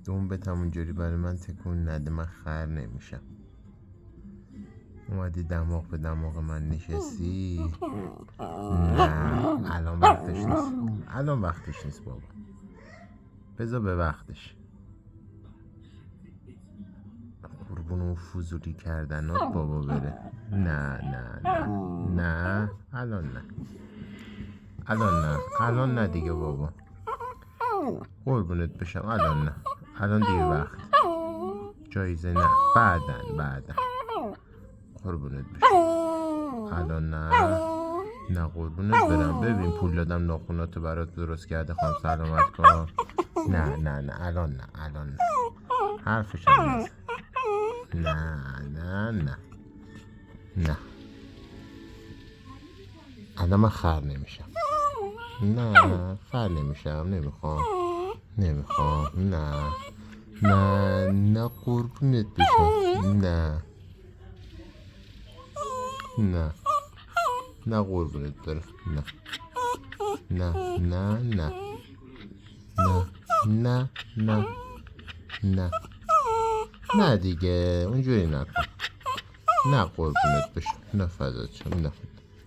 دنبت همونجوری برای من تکون نده، من خر نمیشم. اومدی دماغ به دماغ من نشستی. نه الان وقتش نیست، الان وقتش نیست بابا، بذار به وقتش. قربون اون فضولی کردنات بابا بره. نه نه نه نه الان نه، الان نه، الان نه دیگه بابا، قربونت بشم، الان نه، الان دیر وقت، جایزه نه، بعدن قربونت بشم، الان نه، نه قربونت برم. ببین پول دادم ناخوناتو برات درست کرده، خواهم سلامت کن. نه نه نه الان نه، الان نه، حرفش هم نزن. نه نه نه نه الان من خر نمیشم. نه خر نمیشم، نمیخوام. نه نه نه قربونت بشم. نه نه نه قربونت برم. نه نه نه نه نه نه نه نه دیگه اونجوری نکن. نه قربونت بشم، نه فدات شم، نه